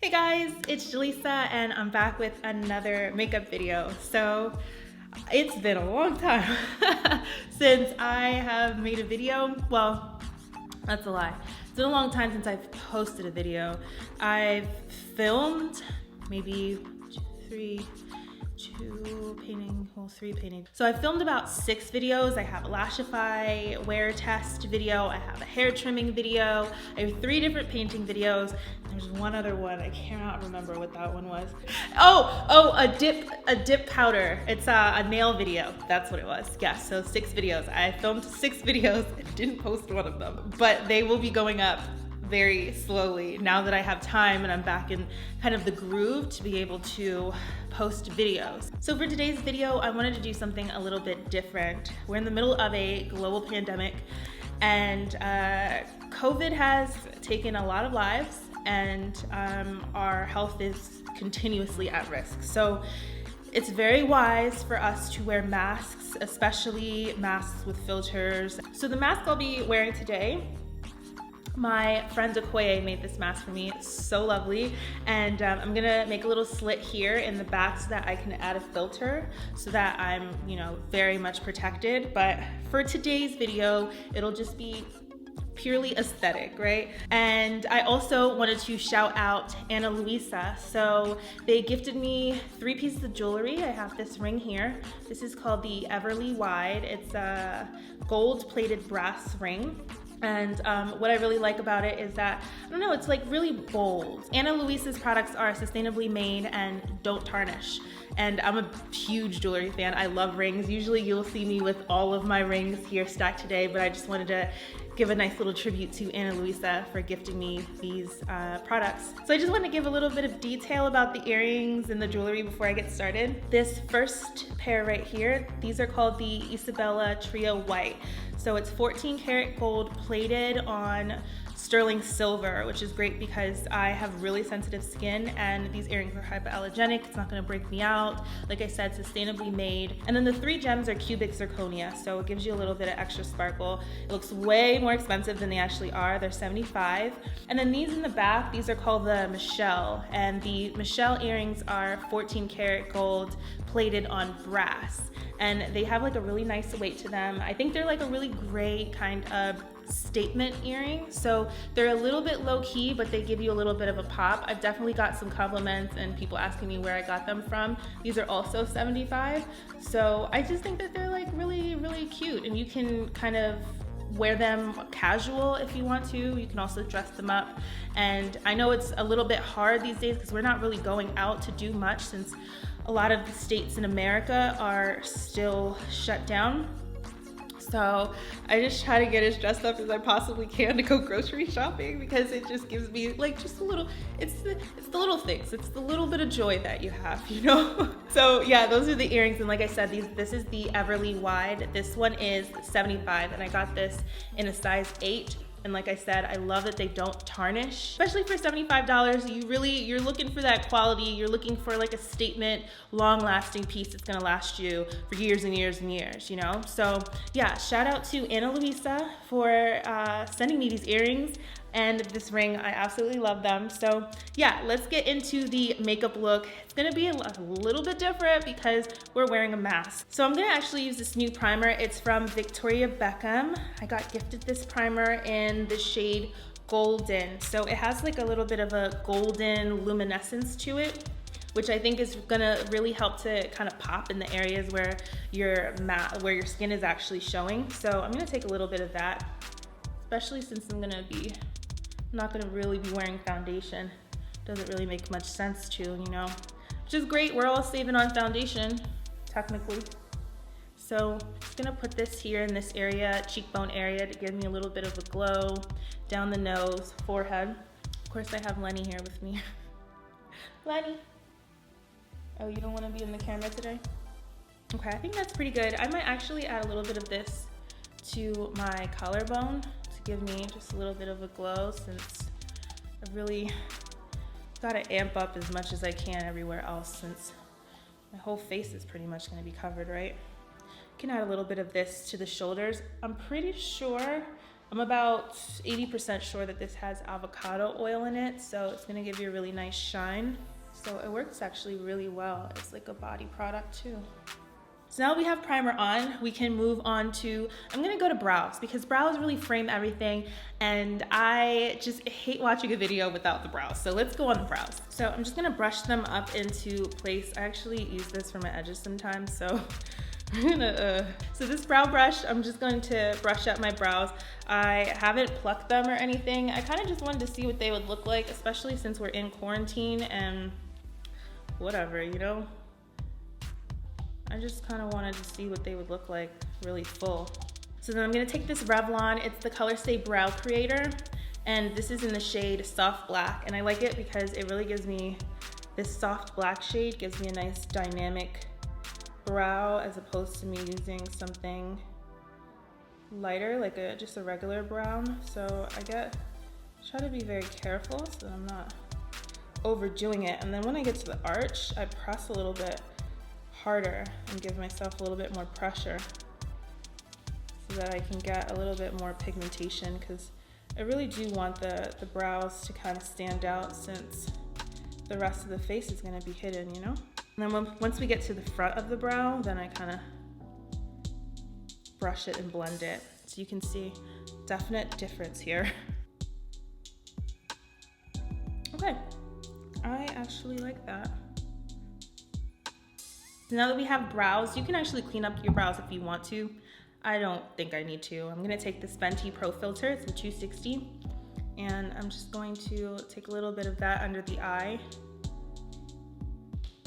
Hey guys, it's Jaleesa and I'm back with another makeup video. So it's been a long time since I have made a video. Well, that's a lie. It's been a long time since I've posted a video. I've filmed maybe three painting. So I filmed about 6 videos. I have a Lashify wear test video. I have a hair trimming video. I have 3 different painting videos. There's one other one. I cannot remember what that one was. A dip powder. It's a nail video. That's what it was. Yes, so 6 videos. I filmed 6 videos and didn't post one of them, but they will be going up very slowly now that I have time and I'm back in kind of the groove to be able to post videos. So for today's video, I wanted to do something a little bit different. We're in the middle of a global pandemic and COVID has taken a lot of lives and our health is continuously at risk. So it's very wise for us to wear masks, especially masks with filters. So the mask I'll be wearing today, my friend Okoye made this mask for me. It's so lovely. And I'm gonna make a little slit here in the back so that I can add a filter so that I'm, very much protected. But for today's video, it'll just be purely aesthetic, right? And I also wanted to shout out Ana Luisa. So they gifted me 3 pieces of jewelry. I have this ring here. This is called the Everly Wide. It's a gold-plated brass ring. And what I really like about it is that, it's like really bold. Ana Luisa's products are sustainably made and don't tarnish. And I'm a huge jewelry fan. I love rings. Usually you'll see me with all of my rings here stacked today, but I just wanted to give a nice little tribute to Ana Luisa for gifting me these products. So I just want to give a little bit of detail about the earrings and the jewelry before I get started. This first pair right here, these are called the Isabella Trio White. So it's 14 karat gold plated on sterling silver, which is great because I have really sensitive skin and these earrings are hypoallergenic. It's not gonna break me out. Like I said, sustainably made. And then the 3 gems are cubic zirconia, so it gives you a little bit of extra sparkle. It looks way more expensive than they actually are. They're $75. And then these in the back, these are called the Michelle. And the Michelle earrings are 14 karat gold plated on brass. And they have like a really nice weight to them. I think they're like a really great kind of statement earring. So they're a little bit low key, but they give you a little bit of a pop. I've definitely got some compliments and people asking me where I got them from. These are also $75. So I just think that they're like really, really cute, and you can kind of wear them casual if you want to. You can also dress them up. And I know it's a little bit hard these days because we're not really going out to do much since a lot of the states in America are still shut down. So I just try to get as dressed up as I possibly can to go grocery shopping because it just gives me like just a little, it's the little things. It's the little bit of joy that you have, So yeah, those are the earrings. And like I said, this is the Everly Wide. This one is $75 and I got this in a size 8. And like I said, I love that they don't tarnish, especially for $75. You're looking for that quality. You're looking for like a statement, long lasting piece that's gonna last you for years and years and years, So yeah, shout out to Ana Luisa for sending me these earrings and this ring. I absolutely love them. So yeah, let's get into the makeup look. It's gonna be a little bit different because we're wearing a mask. So I'm gonna actually use this new primer. It's from Victoria Beckham. I got gifted this primer in the shade Golden. So it has like a little bit of a golden luminescence to it, which I think is gonna really help to kind of pop in the areas where your skin is actually showing. So I'm gonna take a little bit of that, especially since I'm not gonna really be wearing foundation. Doesn't really make much sense to, which is great. We're all saving on foundation, technically. So I'm just gonna put this here in this area, cheekbone area, to give me a little bit of a glow, down the nose, forehead. Of course, I have Lenny here with me. Lenny. Oh, you don't wanna be in the camera today? Okay, I think that's pretty good. I might actually add a little bit of this to my collarbone to give me just a little bit of a glow, since I've really gotta amp up as much as I can everywhere else since my whole face is pretty much gonna be covered, right? Can add a little bit of this to the shoulders. I'm pretty sure I'm about 80% sure that this has avocado oil in it, so it's gonna give you a really nice shine. So it works actually really well. It's like a body product too. So now that we have primer on, we can move on to, I'm gonna go to brows because brows really frame everything and I just hate watching a video without the brows. So let's go on the brows. So I'm just gonna brush them up into place. I actually use this for my edges sometimes, so I'm gonna, so this brow brush, I'm just going to brush up my brows. I haven't plucked them or anything. I kind of just wanted to see what they would look like, especially since we're in quarantine and whatever, you know? I just kind of wanted to see what they would look like really full. So then I'm gonna take this Revlon, it's the Color Stay Brow Creator, and this is in the shade Soft Black, and I like it because it really gives me, this soft black shade gives me a nice dynamic brow as opposed to me using something lighter, like just a regular brown. So I try to be very careful so that I'm not overdoing it. And then when I get to the arch, I press a little bit harder and give myself a little bit more pressure so that I can get a little bit more pigmentation, because I really do want the brows to kind of stand out since the rest of the face is going to be hidden, you know? And then once we get to the front of the brow, then I kind of brush it and blend it. So you can see definite difference here. Okay, I actually like that. So now that we have brows, you can actually clean up your brows if you want to. I don't think I need to. I'm gonna take this Fenty Pro Filt'r, it's a 260, and I'm just going to take a little bit of that under the eye,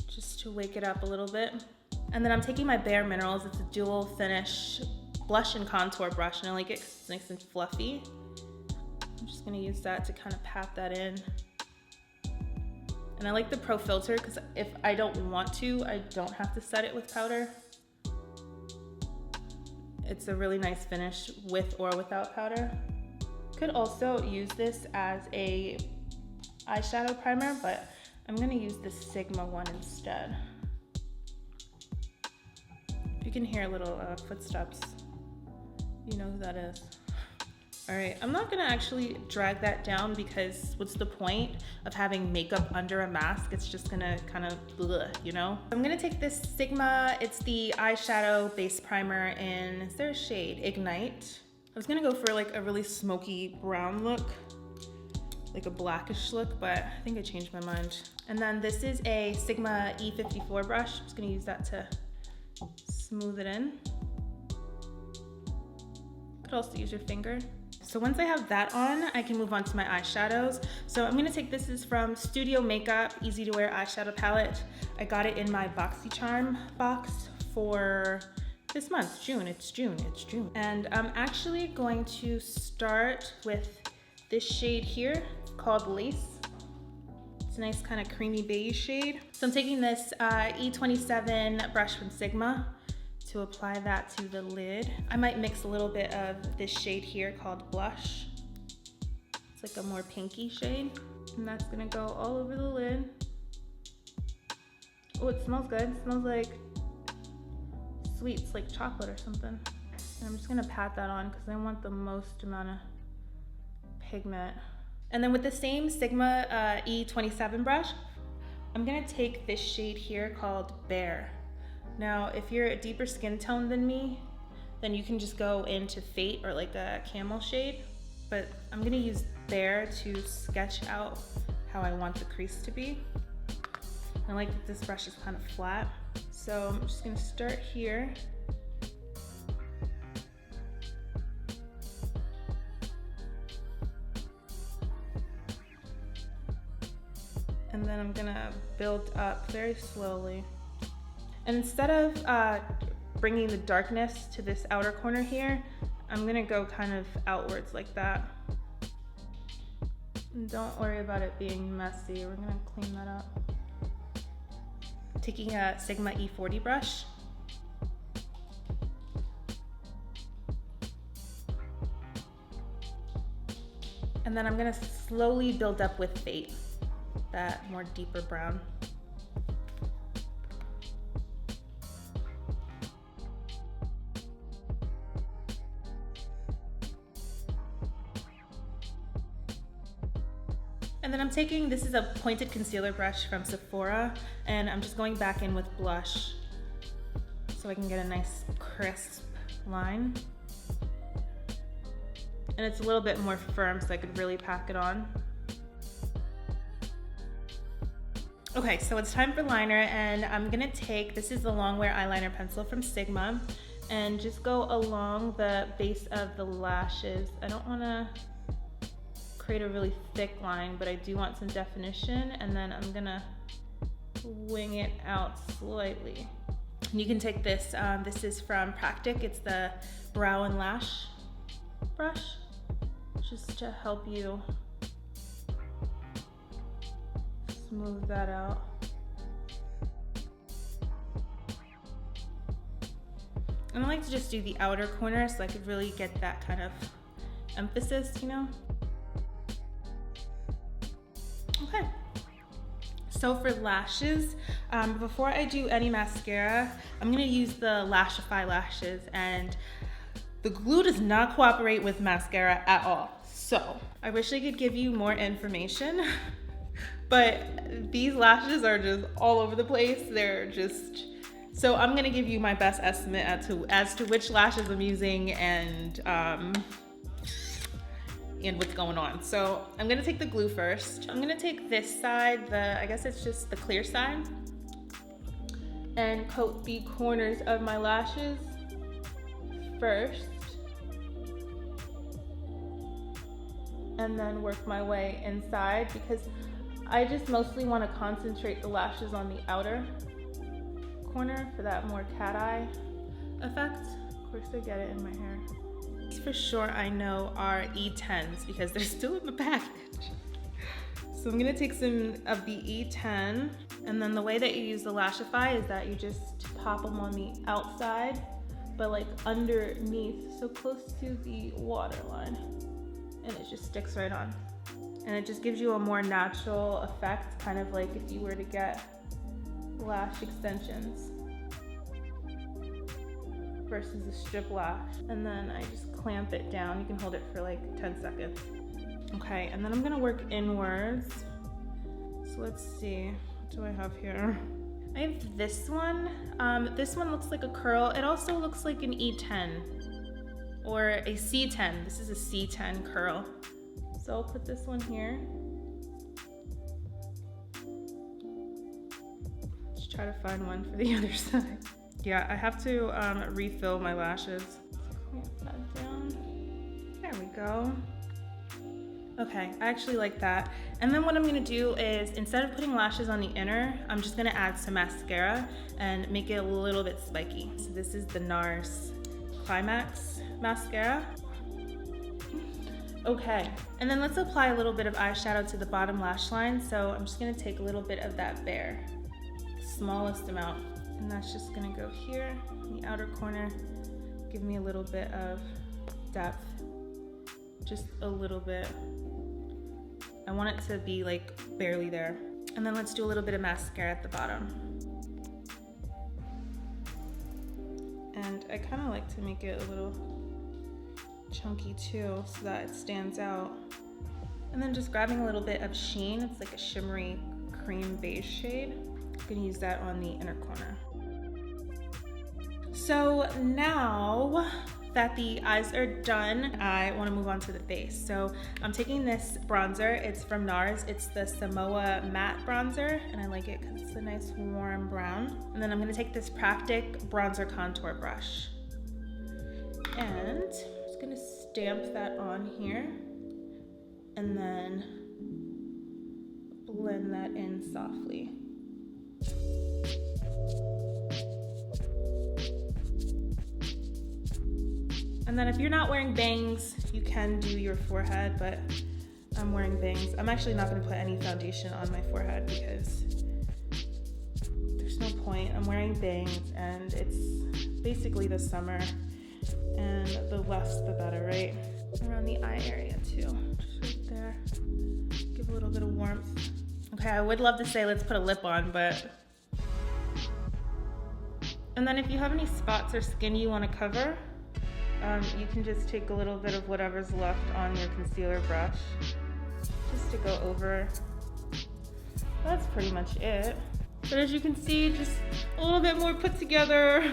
just to wake it up a little bit. And then I'm taking my Bareminerals, it's a dual finish blush and contour brush, and I like it because it's nice and fluffy. I'm just gonna use that to kind of pat that in. And I like the Pro Filt'r because if I don't want to, I don't have to set it with powder. It's a really nice finish with or without powder. Could also use this as a eyeshadow primer, but I'm gonna use the Sigma one instead. If you can hear little footsteps, you know who that is. All right, I'm not gonna actually drag that down because what's the point of having makeup under a mask? It's just gonna kind of, you know? I'm gonna take this Sigma, it's the eyeshadow base primer in, is there a shade? Ignite. I was gonna go for like a really smoky brown look, like a blackish look, but I think I changed my mind. And then this is a Sigma E54 brush. I'm just gonna use that to smooth it in. Could also use your finger. So once I have that on, I can move on to my eyeshadows. So I'm gonna take, this is from Studio Makeup, Easy to Wear Eyeshadow Palette. I got it in my BoxyCharm box for this month, June. It's June. And I'm actually going to start with this shade here called Lace. It's a nice kind of creamy beige shade. So I'm taking this E27 brush from Sigma to apply that to the lid. I might mix a little bit of this shade here called Blush. It's like a more pinky shade. And that's gonna go all over the lid. Oh, it smells good. It smells like sweets, like chocolate or something. And I'm just gonna pat that on because I want the most amount of pigment. And then with the same Sigma E27 brush, I'm gonna take this shade here called Bare. Now, if you're a deeper skin tone than me, then you can just go into Fate or like a camel shade, but I'm gonna use Bare to sketch out how I want the crease to be. I like that this brush is kind of flat. So I'm just gonna start here. And then I'm gonna build up very slowly. And instead of bringing the darkness to this outer corner here, I'm gonna go kind of outwards like that. And don't worry about it being messy. We're gonna clean that up. Taking a Sigma E40 brush. And then I'm gonna slowly build up with Fate, that more deeper brown. taking, this is a pointed concealer brush from Sephora, and I'm just going back in with blush so I can get a nice crisp line. And it's a little bit more firm so I could really pack it on. Okay, so it's time for liner, and I'm gonna take, this is the Longwear eyeliner pencil from Sigma, and just go along the base of the lashes. I don't wanna create a really thick line, but I do want some definition, and then I'm gonna wing it out slightly. And you can take this, this is from Practk, it's the brow and lash brush, just to help you smooth that out. And I like to just do the outer corner so I could really get that kind of emphasis, you know? Okay. So for lashes, before I do any mascara, I'm gonna use the Lashify lashes, and the glue does not cooperate with mascara at all. So I wish I could give you more information, but these lashes are just all over the place. They're just, so I'm gonna give you my best estimate as to which lashes I'm using and what's going on. So I'm gonna take the glue first. I'm gonna take this side, I guess it's just the clear side, and coat the corners of my lashes first, and then work my way inside, because I just mostly want to concentrate the lashes on the outer corner for that more cat eye effect. Of course I get it in my hair. These for sure I know are E10s because they're still in the package. So I'm gonna take some of the E10, and then the way that you use the Lashify is that you just pop them on the outside, but like underneath, so close to the waterline, and it just sticks right on. And it just gives you a more natural effect, kind of like if you were to get lash extensions versus a strip lash. And then I just clamp it down. You can hold it for like 10 seconds. Okay, and then I'm gonna work inwards. So let's see, what do I have here? I have this one. This one looks like a curl. It also looks like an E10 or a C10. This is a C10 curl. So I'll put this one here. Let's try to find one for the other side. Yeah, I have to refill my lashes. Clamp that down. There we go. Okay, I actually like that. And then what I'm gonna do is, instead of putting lashes on the inner, I'm just gonna add some mascara and make it a little bit spiky. So this is the NARS Climax mascara. Okay, and then let's apply a little bit of eyeshadow to the bottom lash line. So I'm just gonna take a little bit of that Bare, smallest amount, and that's just gonna go here in the outer corner, give me a little bit of depth, just a little bit. I want it to be like barely there. And then let's do a little bit of mascara at the bottom. And I kind of like to make it a little chunky too, so that it stands out. And then just grabbing a little bit of Sheen, it's like a shimmery cream beige shade. I'm gonna use that on the inner corner. So now that the eyes are done, I want to move on to the face. So I'm taking this bronzer. It's from NARS. It's the Samoa matte bronzer, and I like it because it's a nice warm brown. And then I'm going to take this Practk bronzer contour brush, and I'm just going to stamp that on here, and then blend that in softly. And then if you're not wearing bangs, you can do your forehead, but I'm wearing bangs. I'm actually not gonna put any foundation on my forehead because there's no point. I'm wearing bangs and it's basically the summer, and the less the better, right? Around the eye area too, just right there. Give a little bit of warmth. Okay, I would love to say let's put a lip on, but. And then if you have any spots or skin you wanna cover, you can just take a little bit of whatever's left on your concealer brush just to go over that's pretty much it. But as you can see, just a little bit more put together,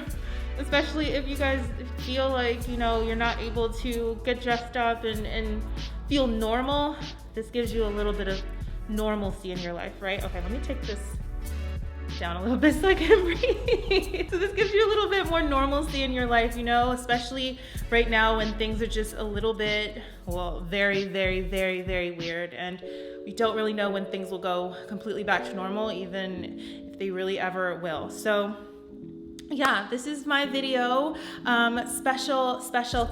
especially if you guys feel like, you know, you're not able to get dressed up and feel normal. This gives you a little bit of normalcy in your life, right? Okay, let me take this down a little bit so I can breathe. So this gives you a little bit more normalcy in your life, you know, especially right now when things are just a little bit, well, very, very, very, very weird. And we don't really know when things will go completely back to normal, even if they really ever will. So yeah, this is my video. Special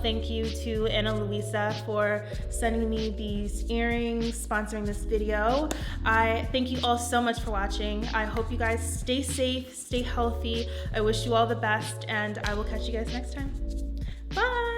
thank you to Ana Luisa for sending me these earrings, sponsoring this video. I thank you all so much for watching. I hope you guys stay safe, stay healthy. I wish you all the best, and I will catch you guys next time. Bye.